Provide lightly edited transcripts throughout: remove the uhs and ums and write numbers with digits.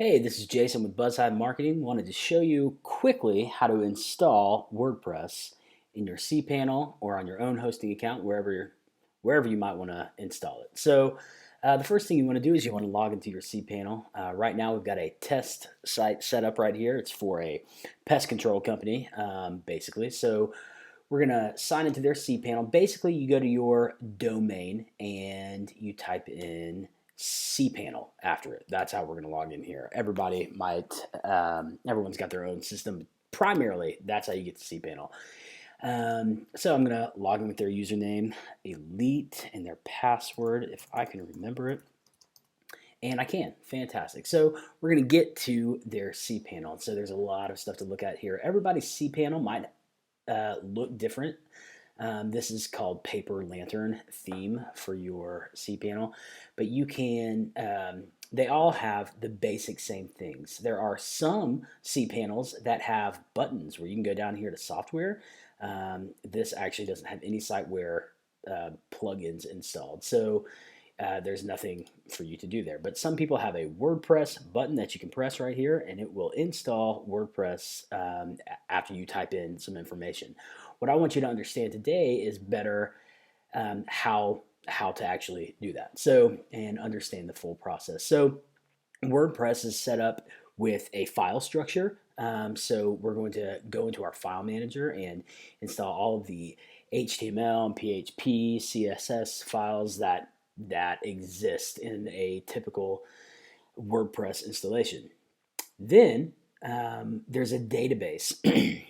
Hey, this is Jason with Buzzhive Marketing. Wanted to show you quickly how to install WordPress in your cPanel or on your own hosting account, wherever you might want to install it. So the first thing you want to do is you want to log into your cPanel. Right now we've got a test site set up right here. It's for a pest control company, basically. So we're going to sign into their cPanel. Basically, you go to your domain and you type in cPanel after it. That's how we're going to log in here. Everyone's got their own system. Primarily, that's how you get to cPanel. So I'm going to log in with their username, Elite, and their password, if I can remember it. And I can. Fantastic. So we're going to get to their cPanel. So there's a lot of stuff to look at here. Everybody's cPanel might look different. This is called Paper Lantern theme for your cPanel, but you can. They all have the basic same things. There are some cPanels that have buttons where you can go down here to software. This actually doesn't have any siteware plugins installed, so there's nothing for you to do there. But some people have a WordPress button that you can press right here, and it will install WordPress after you type in some information. What I want you to understand today is better how to actually do that. So, and understand the full process. So WordPress is set up with a file structure. So we're going to go into our file manager and install all of the HTML and PHP, CSS files that exist in a typical WordPress installation. Then there's a database.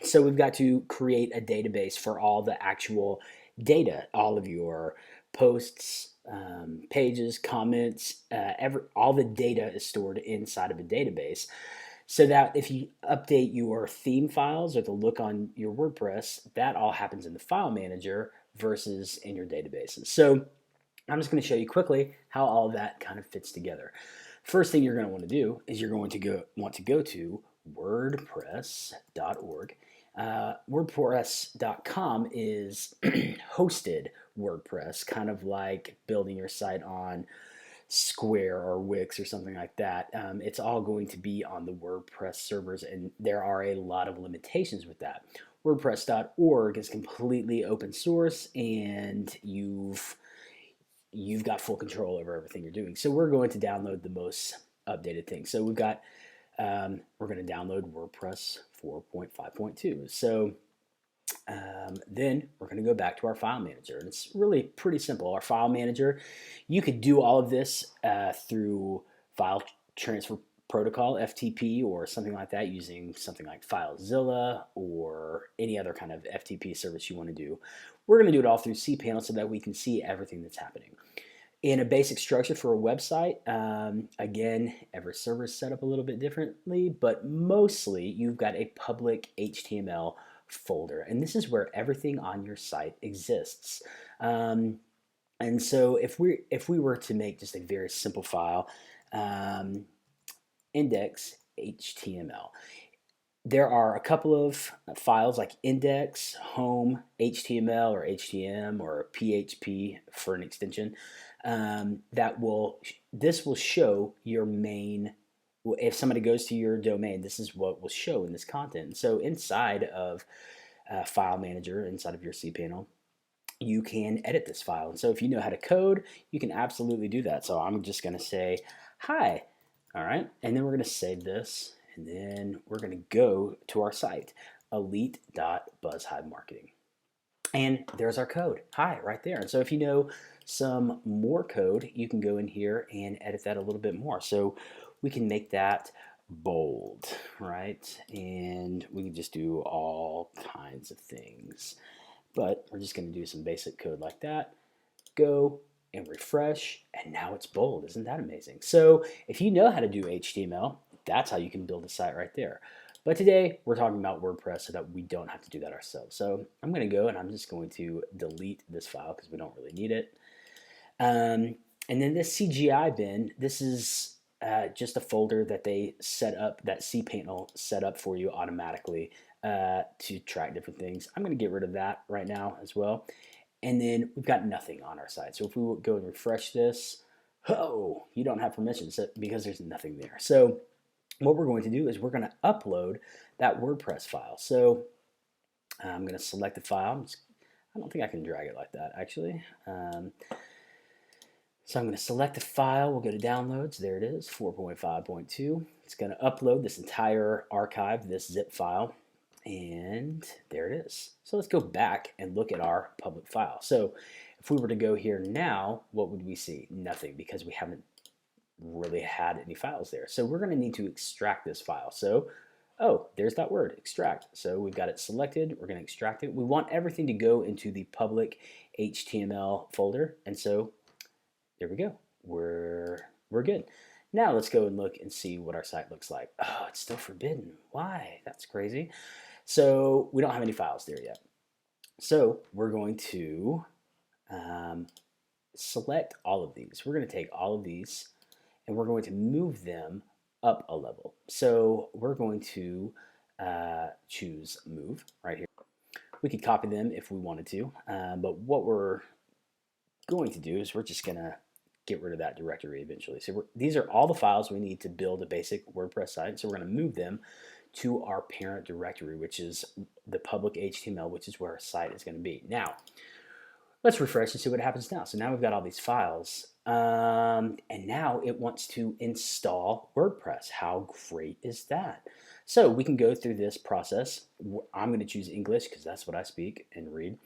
So we've got to create a database for all the actual data, all of your posts, pages, comments, all the data is stored inside of a database. So that if you update your theme files or the look on your WordPress, that all happens in the file manager versus in your databases. So I'm just going to show you quickly how all of that kind of fits together. First thing you're going to want to do is you're going to want to go to wordpress.org. WordPress.com is hosted WordPress, kind of like building your site on Square or Wix or something like that. It's all going to be on the WordPress servers, and there are a lot of limitations with that. WordPress.org is completely open source, and you've got full control over everything you're doing. So we're going to download the most updated thing. So we've got we're going to download WordPress 4.5.2. So then we're going to go back to our file manager. And it's really pretty simple. Our file manager, you could do all of this through file transfer protocol, FTP, or something like that, using something like FileZilla or any other kind of FTP service you want to do. We're going to do it all through cPanel so that we can see everything that's happening. In a basic structure for a website, again, every server is set up a little bit differently, but mostly you've got a public HTML folder, and this is where everything on your site exists. And so if we were to make just a very simple file, index HTML, there are a couple of files like index, home, HTML or HTM or PHP for an extension this will show your main. If somebody goes to your domain, this is what will show in this content. So inside of File Manager, inside of your cPanel, you can edit this file. And so if you know how to code, you can absolutely do that. So I'm just going to say hi, all right, and then we're going to save this. And then we're going to go to our site, elite.buzzhivemarketing. And there's our code. Hi, right there. And so if you know some more code, you can go in here and edit that a little bit more. So we can make that bold, right? And we can just do all kinds of things. But we're just going to do some basic code like that. Go and refresh, and now it's bold. Isn't that amazing? So if you know how to do HTML, that's how you can build a site right there. But today we're talking about WordPress so that we don't have to do that ourselves. So I'm going to go and I'm just going to delete this file because we don't really need it. And then this CGI bin, this is just a folder that they set up, that cPanel set up for you automatically to track different things. I'm going to get rid of that right now as well. And then we've got nothing on our side. So if we go and refresh this, oh, you don't have permissions because there's nothing there. So what we're going to do is we're going to upload that WordPress file. So I'm going to select the file. I don't think I can drag it like that, actually. So I'm going to select the file. We'll go to downloads. There it is, 4.5.2. It's going to upload this entire archive, this zip file. And there it is. So let's go back and look at our public file. So if we were to go here now, what would we see? Nothing, because we haven't really had any files there. So we're going to need to extract this file. So, oh, there's that word, extract. So we've got it selected. We're going to extract it. We want everything to go into the public HTML folder. And so there we go. We're good. Now let's go and look and see what our site looks like. Oh, it's still forbidden. Why? That's crazy. So we don't have any files there yet. So we're going to select all of these. We're going to take all of these and we're going to move them up a level. So we're going to choose move right here. We could copy them if we wanted to, but what we're going to do is we're just going to get rid of that directory eventually. So these are all the files we need to build a basic WordPress site. So we're going to move them to our parent directory, which is the public HTML, which is where our site is going to be. Now, let's refresh and see what happens now. So now we've got all these files, and now it wants to install WordPress. How great is that? So we can go through this process. I'm going to choose English because that's what I speak and read.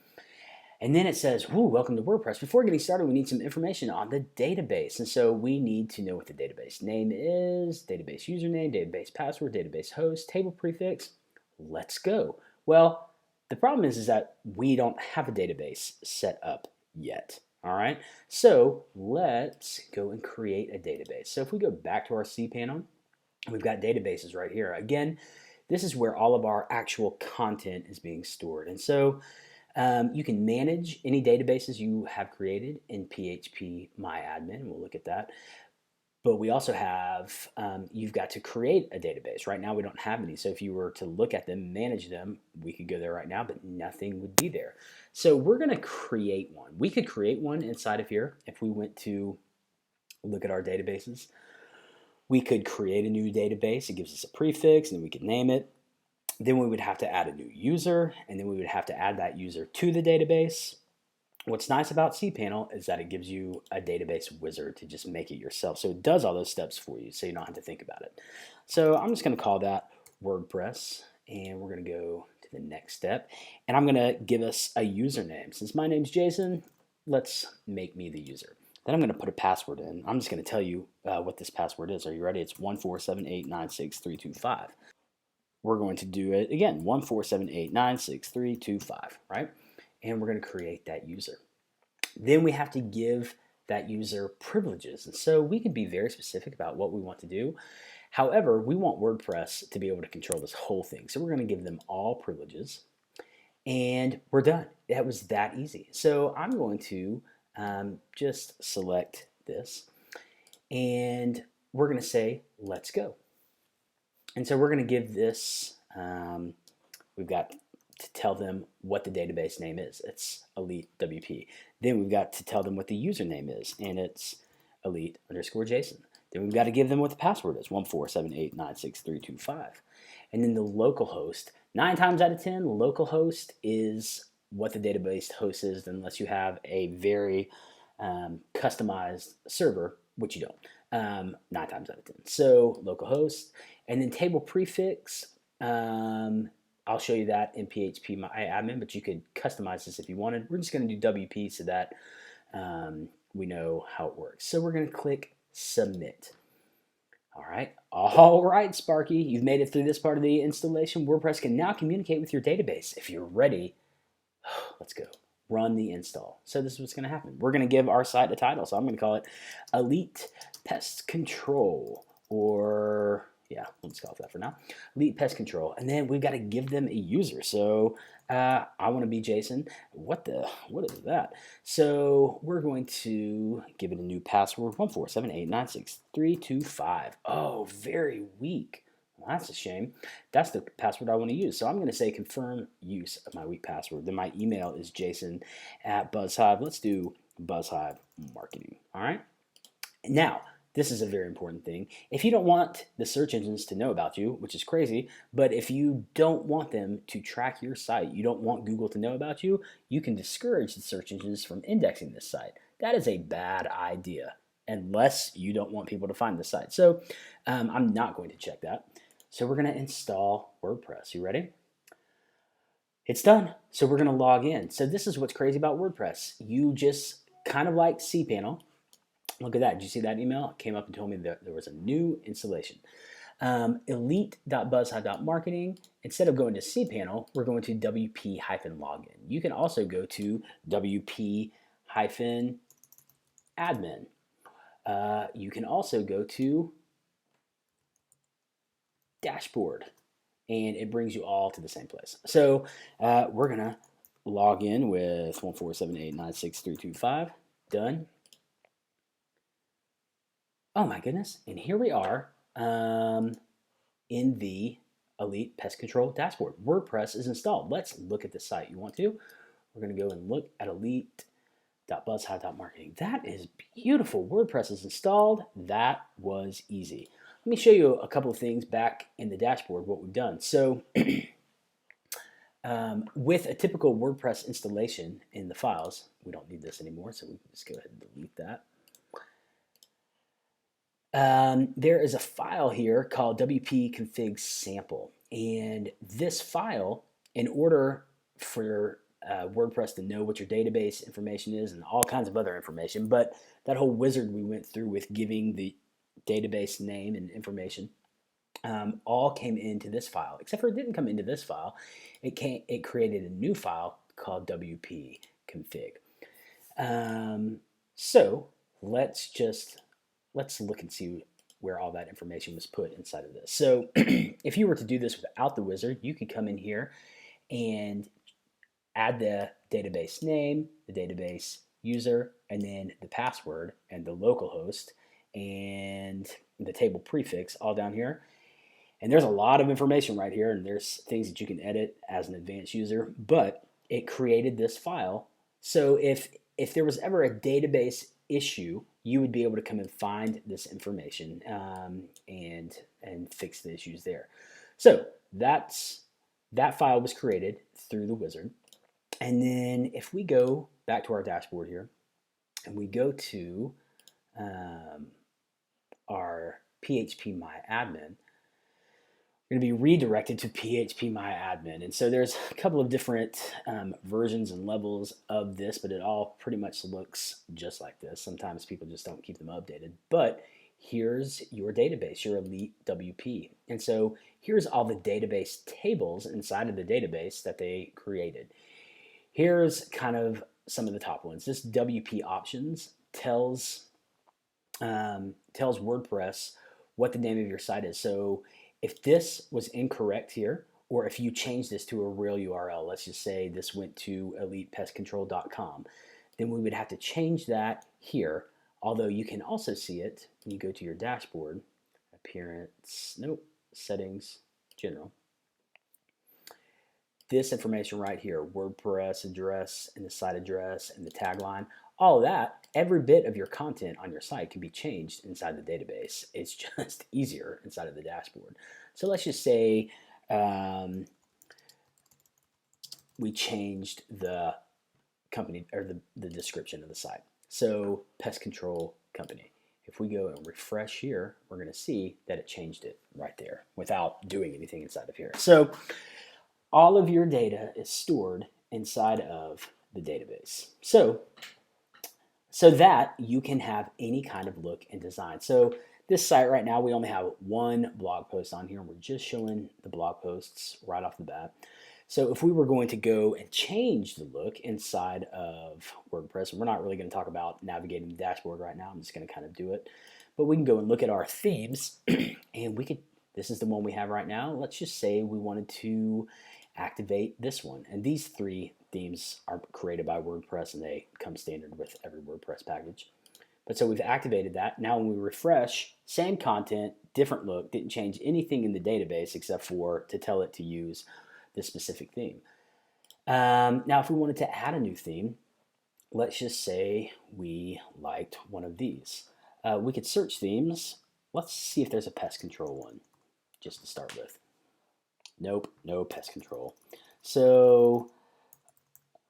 And then it says, "Ooh, welcome to WordPress. Before getting started, we need some information on the database." And so we need to know what the database name is, database username, database password, database host, table prefix. Let's go. Well, the problem is that we don't have a database set up yet. All right. So let's go and create a database. So if we go back to our cPanel, we've got databases right here. Again, this is where all of our actual content is being stored. And so you can manage any databases you have created in PHP MyAdmin. We'll look at that. But we also have, you've got to create a database. Right now we don't have any. So if you were to look at them, manage them, we could go there right now, but nothing would be there. So we're going to create one. We could create one inside of here. If we went to look at our databases, we could create a new database. It gives us a prefix and then we could name it. Then we would have to add a new user, and then we would have to add that user to the database. What's nice about cPanel is that it gives you a database wizard to just make it yourself. So it does all those steps for you, so you don't have to think about it. So I'm just going to call that WordPress, and we're going to go to the next step. And I'm going to give us a username. Since my name's Jason, let's make me the user. Then I'm going to put a password in. I'm just going to tell you what this password is. Are you ready? It's 147896325. We're going to do it again, 147896325, right? And we're going to create that user. Then we have to give that user privileges. And so we could be very specific about what we want to do. However, we want WordPress to be able to control this whole thing. So we're going to give them all privileges and we're done. That was that easy. So I'm going to just select this and we're going to say, let's go. And so we're going to give this, we've got to tell them what the database name is. It's Elite WP. Then we've got to tell them what the username is, and it's Elite_Jason. Then we've got to give them what the password is, 147896325. And then the localhost, 9 times out of 10, localhost is what the database host is, unless you have a very customized server, which you don't. 9 times out of 10. So localhost, and then table prefix. I'll show you that in PHP MyAdmin, but you could customize this if you wanted. We're just going to do WP so that we know how it works. So we're going to click submit. All right, Sparky, you've made it through this part of the installation. WordPress can now communicate with your database. If you're ready, let's go. Run the install. So this is what's going to happen. We're going to give our site a title. So I'm going to call it Elite Pest Control, or yeah, we'll just call it that for now. Elite Pest Control. And then we've got to give them a user. So I want to be Jason. What is that? So we're going to give it a new password, 147896325. Oh, very weak. Well, that's a shame. That's the password I want to use. So I'm going to say confirm use of my weak password. Then my email is jason@Buzzhive. Let's do Buzzhive Marketing. All right. Now, this is a very important thing. If you don't want the search engines to know about you, which is crazy, but if you don't want them to track your site, you don't want Google to know about you, you can discourage the search engines from indexing this site. That is a bad idea unless you don't want people to find the site. So I'm not going to check that. So we're going to install WordPress. You ready? It's done. So we're going to log in. So this is what's crazy about WordPress. You just kind of like cPanel. Look at that. Did you see that email? It came up and told me that there was a new installation. Elite.buzzhive.marketing. Instead of going to cPanel, we're going to WP-login. You can also go to WP-admin. You can also go to dashboard, and it brings you all to the same place. So we're going to log in with 147896325. Done. Oh my goodness. And here we are in the Elite Pest Control dashboard. WordPress is installed. Let's look at the site. You want to? We're going to go and look at elite.buzzhive.marketing. That is beautiful. WordPress is installed. That was easy. Let me show you a couple of things back in the dashboard, what we've done. So with a typical WordPress installation in the files, we don't need this anymore, so we can just go ahead and delete that. There is a file here called wp-config sample, and this file, in order for WordPress to know what your database information is and all kinds of other information, but that whole wizard we went through with giving the database name and information all came into this file, except for it didn't come into this file. It created a new file called wp-config. So let's look and see where all that information was put inside of this. So if you were to do this without the wizard, you could come in here and add the database name, the database user, and then the password and the localhost and the table prefix all down here. And there's a lot of information right here, and there's things that you can edit as an advanced user, but it created this file. So if there was ever a database issue, you would be able to come and find this information and fix the issues there. So that file was created through the wizard. And then if we go back to our dashboard here and we go to our phpMyAdmin, we're going to be redirected to phpMyAdmin. And so there's a couple of different versions and levels of this, but it all pretty much looks just like this. Sometimes people just don't keep them updated. But here's your database, your Elite WP. And so here's all the database tables inside of the database that they created. Here's kind of some of the top ones. This WP options tells WordPress what the name of your site is. So if this was incorrect here, or if you change this to a real URL, let's just say this went to elitepestcontrol.com, then we would have to change that here. Although you can also see it when you go to your dashboard, appearance, nope, settings, general. This information right here, WordPress address and the site address and the tagline, all of that, every bit of your content on your site can be changed inside the database. It's just easier inside of the dashboard. So let's just say we changed the company or the description of the site. So pest control company. If we go and refresh here, we're going to see that it changed it right there without doing anything inside of here. So all of your data is stored inside of the database. So that you can have any kind of look and design. So this site right now, we only have one blog post on here, and we're just showing the blog posts right off the bat. So if we were going to go and change the look inside of WordPress, and we're not really going to talk about navigating the dashboard right now, I'm just going to kind of do it. But we can go and look at our themes, and we could, this is the one we have right now. Let's just say we wanted to activate this one. And these three themes are created by WordPress, and they come standard with every WordPress package. But so we've activated that. Now when we refresh, same content, different look, didn't change anything in the database except for to tell it to use this specific theme. Now if we wanted to add a new theme, let's just say we liked one of these. We could search themes. Let's see if there's a pest control one, just to start with. Nope, no pest control. So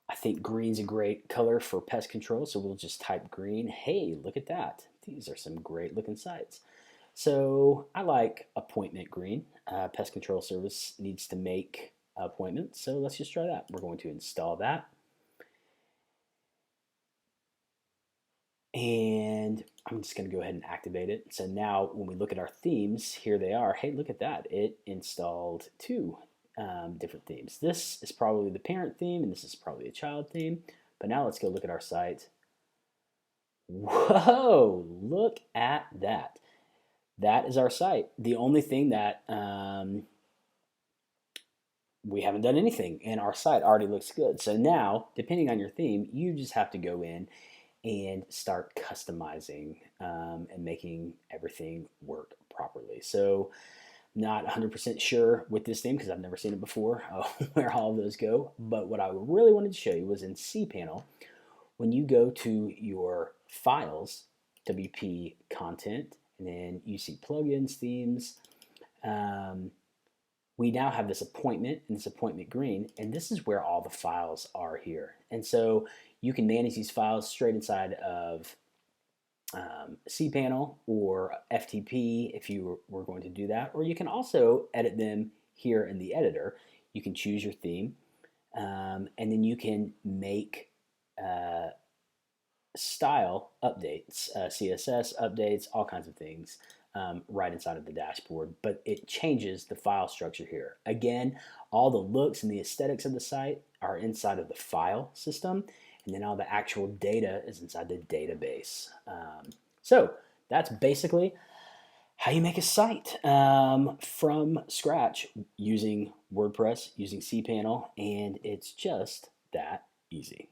I think green's a great color for pest control, so we'll just type green. Hey, look at that. These are some great looking sites. So I like appointment green. Pest control service needs to make appointments, so let's just try that. We're going to install that. And I'm just going to go ahead and activate it. So now when we look at our themes, here they are. Hey, look at that. It installed two different themes. This is probably the parent theme, and this is probably a child theme. But now let's go look at our site. Whoa, look at that. That is our site. The only thing that we haven't done anything, and our site already looks good. So now, depending on your theme, you just have to go in and start customizing and making everything work properly. So not 100% sure with this theme because I've never seen it before where all of those go. But what I really wanted to show you was in cPanel, when you go to your files, WP content, and then you see plugins, themes, we now have this appointment and this appointment green, and this is where all the files are here. And so you can manage these files straight inside of cPanel or FTP if you were going to do that, or you can also edit them here in the editor. You can choose your theme, and then you can make style updates, CSS updates, all kinds of things right inside of the dashboard, but it changes the file structure here. Again, all the looks and the aesthetics of the site are inside of the file system, and then all the actual data is inside the database. So that's basically how you make a site from scratch using WordPress, using cPanel, and it's just that easy.